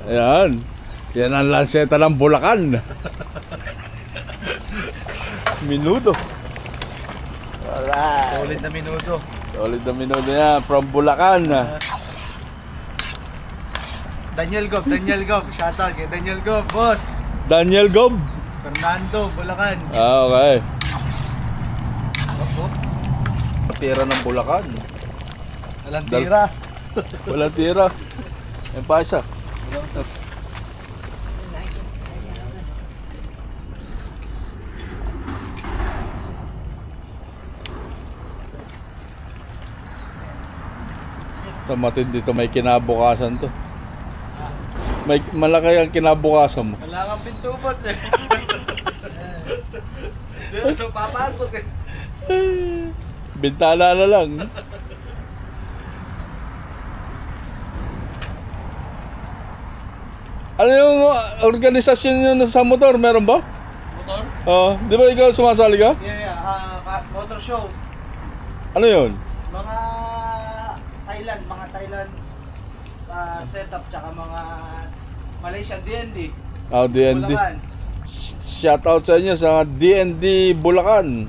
Ayan. Yan ang lanseta ng Bulacan. Minudo. Alright. Solid na minuto. Solid na minudo yan. From Bulacan. Daniel Gob. Shoutout kay Daniel Gob, boss. Daniel Gob. Fernando, Bulacan. Ah, okay. Opo. Tira ng Bulacan. Alam tira. Walang tira. Yan pa isa. Sa matindi dito may kinabukasan to. May malaki ang kinabukasan mo. Wala kang pinto, boss eh. Di mo so papasok eh. Bintana na lang. Ano yung organisasyon nyo sa motor? Meron ba? Motor? Oo. Di ba ikaw sumasali ka? Yeah. Motor show. Ano yun? Mga Thailand setup tsaka mga Malaysia DND. Oh, DND. Bulacan. Shoutout sa inyo sa DND Bulacan.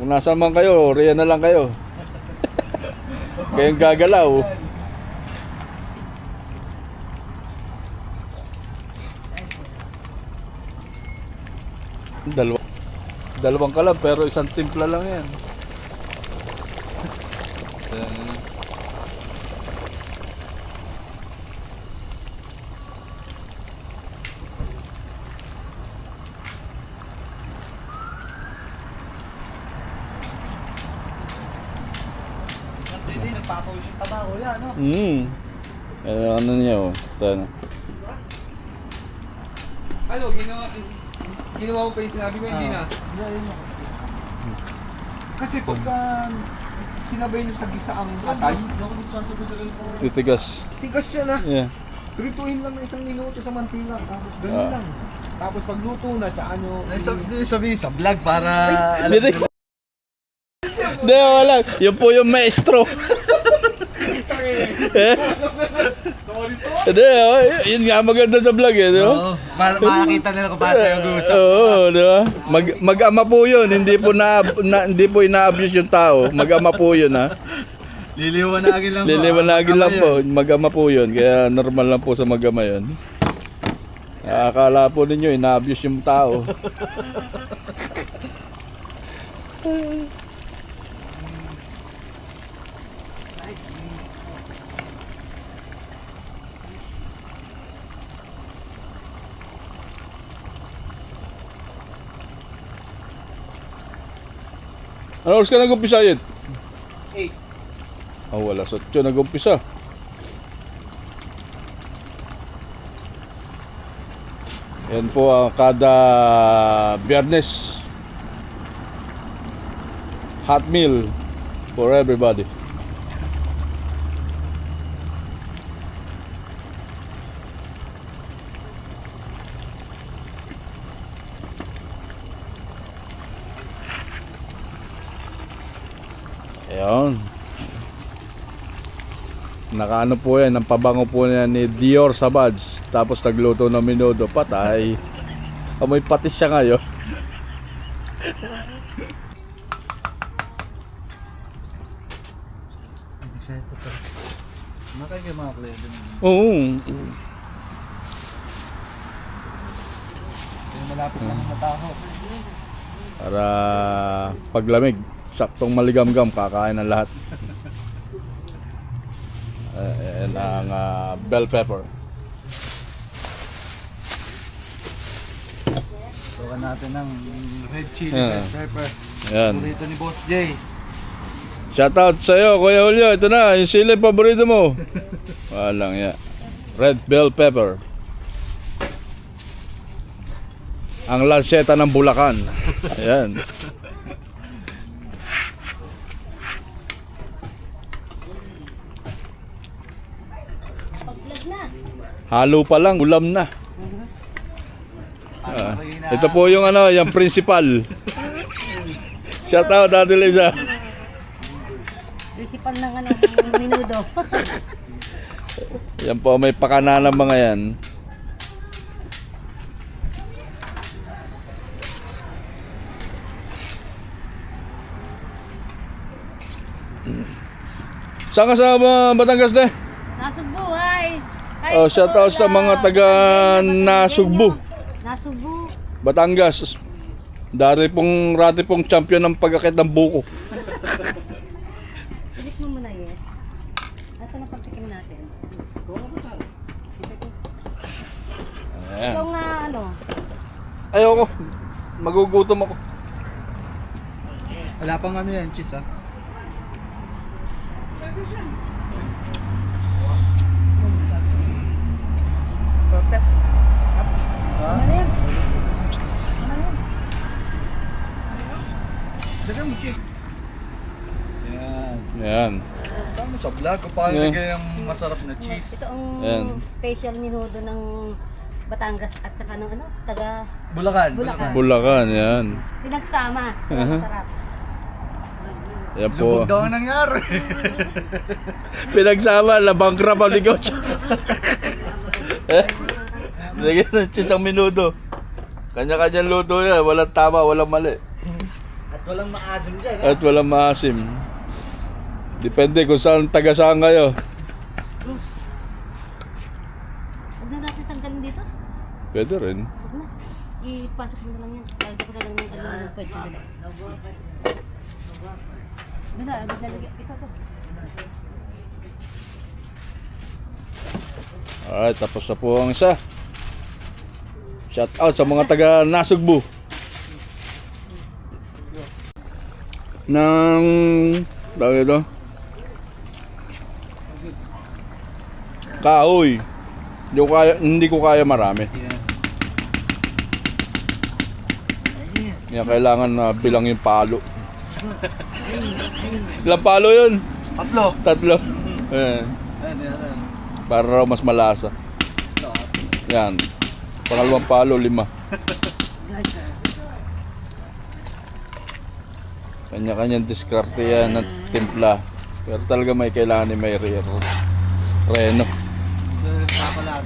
Kung nasa man kayo, riyan na lang kayo. Kayong gagalaw. Dalawang kalam pero isang timpla lang yan. Hindi, nagpapawis yung taba ko yan, no? Ano niya oh. Ito na. Ano, ginawa mo pa yung sinabi ko, hindi na. Kasi pagka sinabay nyo sa gisa ang atay, Titigas. tigas siya na. Yeah. Prituhin lang ng 1 minuto sa mantika, tapos ganun lang. Tapos pag luto na, tsaka nyo... Sabi sa vlog para... Hindi, wala. Yun po yung maestro. Hindi, yun nga maganda sa vlog eh, di ba? Oo, makakita nila kung paano tayo mag-uusap. Oo, di ba? Mag-ama po yun, hindi po ina-abuse yung tao. Mag-ama po yun, ha? Liliwanagin lang po. Liliwanagin lang po, mag-ama po yun. Kaya normal lang po sa mag-ama yun. Akala po ninyo, ina-abuse yung tao. Ano oras ka nag-umpisa yun? 8. Oh, wala. So, nag-umpisa. Yan po ang kada Biyernes. Hot meal for everybody. Ayan. Nakaano po yan, ang pabango po niya ni Dior Sabads. Tapos nagluto ng minudo, patay. Amoy patis siya ngayon. Excited pa. Makikita mga kliyente mo. Oo. Yung malapit lang ang mataho. Para paglamig, saktong maligamgam, kakain ng lahat. Ayan ang bell pepper. Sukan natin ng red chili Yeah. pepper. Ayan. Paborito ni Boss J. Shoutout sa'yo, Kuya Julio. Ito na, yung sili paborito mo. Walang ya. Red bell pepper. Ang lanseta ng Bulacan. Ayan. Halo pa lang, ulam na. Ito po yung ano, yung principal. Shoutout Ate Liza. Principal ng ano, minudo. Yan po, may pakana ng mga yan. Saan ka sa Batangas de? Nasugbu, ay. Oh, shout out sa mga taga Nasugbu, Nasugbu. Batangas. Rati pong champion ng pag-akit ng buko. Pilit mo muna yun. Ito na pagtikim natin. Ayan. Ito nga, ano. Ayoko. Magugutom ako. Wala pang ano yan, cheese ah. Perfect. Ano na yan? Ano na yan? Lagyan mo cheese. Yan. Ayan. Saan mo sa vlog kung paano Yeah. lagyan yung masarap na cheese? Ito ang Ayan. special minudo ng Batangas at saka ng ano, taga Bulacan. Bulacan. Bulacan, yan. pinagsama. Kaya masarap. Yan Lubog po. daw ang nangyari. Pinagsama, labangkrap ang negosyo. Lagyan ng cheese ang minudo. Kanya-kanyang luto yan. Walang tama, walang mali. At walang maasim dyan At walang maasim. Depende kung saan taga-saan kayo. Huwag na natin tanggalin dito. Pwede rin. Huwag na. Ipasok mo na lang yan. Lagyan ko na lang ng ano ng pwede. Doon na, maglalagay. Ito to. Alright, tapos na po ang isa. Shout out sa mga taga Nasugbu. Nang tawag ito? Kahoy. Hindi ko kaya marami. Kaya kailangan na bilang yung palo. Ilang palo yun? Tatlo. Ayan. Para raw mas malasa. Yan. Pangalawang palo, 5. Kanya-kanyang diskarte yan at timpla. Pero talaga may kailangan ni may reno.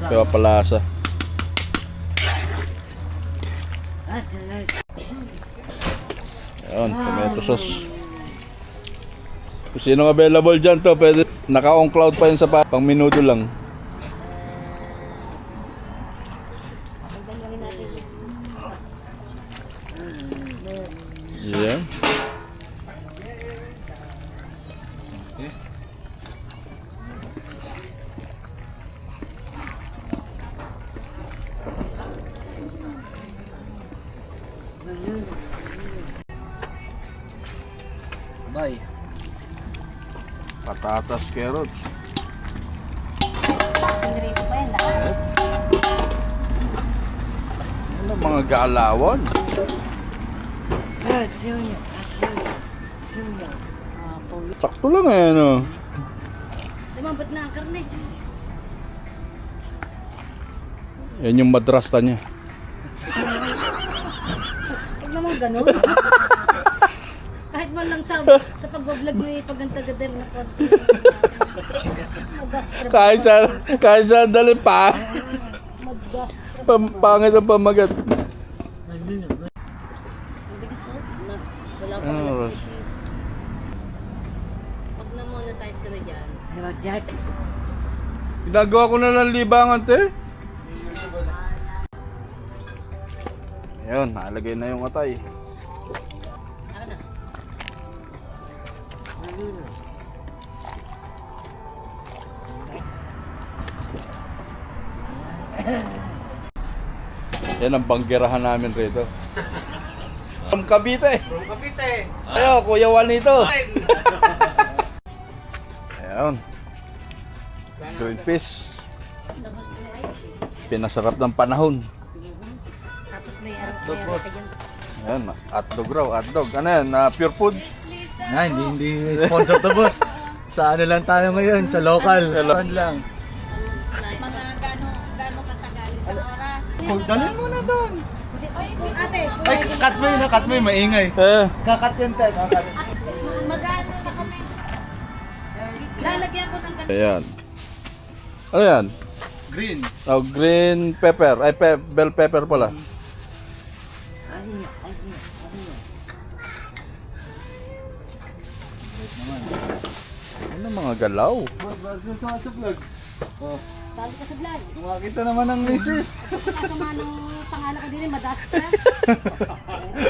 Kaya palasa. Ayun, tomato sauce. Kung sinong available dyan to, pwede naka-on cloud pa yun sa pang minuto lang. Tanggalin natin. Yeah. Bye. Patatas, carrots. Pinrito pa yan lahat. Ano mga galawan? Sakto lang eh, no? Lumambot na ang karne. Yan yung madrasta niya. Huwag naman ganun. Kahit man lang sa pag-vlog mo pagantagader na konti. Mag-gastre. Kahit sandali pa. Mag-gastre. Pangit ang pamagat. Ang bigas na. Wala pa Ah. lang sisi. Pag na-monetize ka na dyan. Ginagawa ko na lang libangan, te. Ayun, nalagay na yung atay. Saka na. Yan ang banggerahan namin rito. From Cavite. Ayo, Kuya Juanito. Ayun. Green fish. Tapos may ayos eh. Pinasarap ng panahon. Tapos may arap ka dyan. Ayan, hotdog raw, hotdog. Ano yan, pure food? Hindi sponsor to boss. Sa ano lang tayo ngayon, sa local. Ano lang. Mga gano'ng katagal? Isang oras? Dalhin mo na doon. Kung ate, Ay, cut mo yun, maingay. Kakat yun, te, kakat. magano na kami? Lalagyan ko ng ganito. Ayan. Ano yan? Green. Oh, green pepper. Ay, bell pepper pala. Ano mga galaw? Boss, bagay sa vlog. Oh, Tawag ka sa vlog. kumakita naman ng misis. Kasama ng pangalan ko din, madas ka.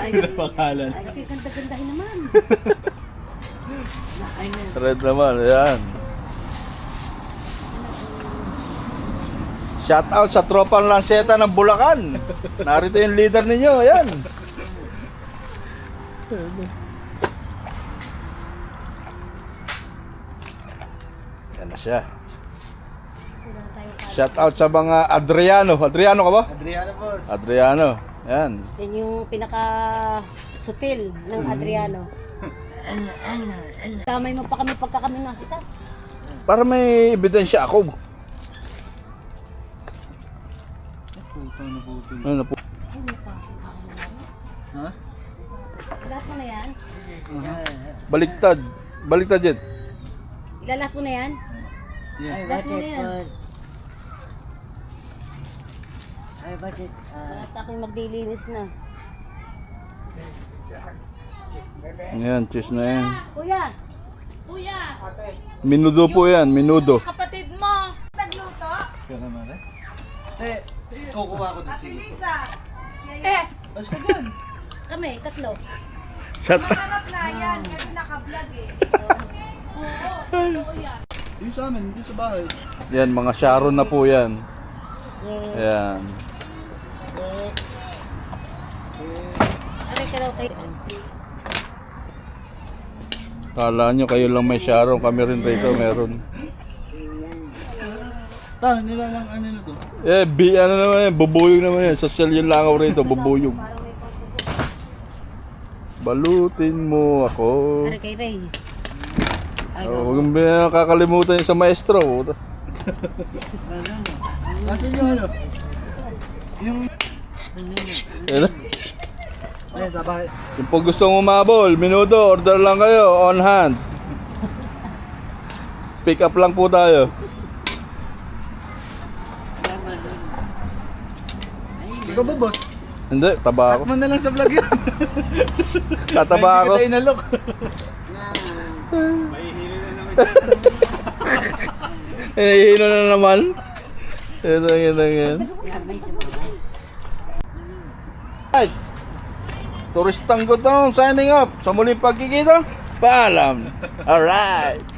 Ay, Pangalan. ay, ganda-gandahin naman. Ay, na. Red naman, ayan. Shout out sa tropang Lanceta ng Bulacan. Narito yung leader ninyo, ayan. Yan na siya. Wala tayong kain. Shout out sa mga Adriano. Adriano ka ba? Adriano, boss. Adriano. Yan. Yan yung pinaka-sutil ng Adriano. Damay mo pa kami pagka kami nakitas. Para may ebidensya ako. Puta na puto. Ano po? Ay, may pa. Ha? Lahat mo na yan? Baliktad. Baliktad yan. Ilalat mo na yan? Yeah. Lahat mo na yan. Ay, budget. At aking magdilinis na. Yan, cheese na yan. Kuya! Minudo po yan, minudo. Ka naman eh. Kukuha ko din sige. Eh! Tapos ka dyan. Kami, tatlo. Shut Yung sa amin, dito sa bahay. Yan, mga Sharon na po yan. Yan. Aray ka daw kayo. Kala nyo kayo lang may Sharon, kami rin rito meron. Nila lang ano na to. Eh, ano naman yan, bubuyog naman yan. Social yung langaw rito, bubuyog. Balutin mo ako. Aray kay Ray. Huwag mo kakalimutan yung sa maestro. Nasaan yung ano? Yung... Yan. Ayan, sa bahay. Yung pag gusto mong umabol, minuto, order lang kayo, on hand. Pick up lang po tayo. Ikaw ba, boss? Hindi, taba ako. Takman na lang sa vlog yun. Tataba ako. Hindi kita inalok. Hihino na naman. Ito yan. Right. Turistang Gutom signing up. Sa muling pagkikita, paalam. Alright.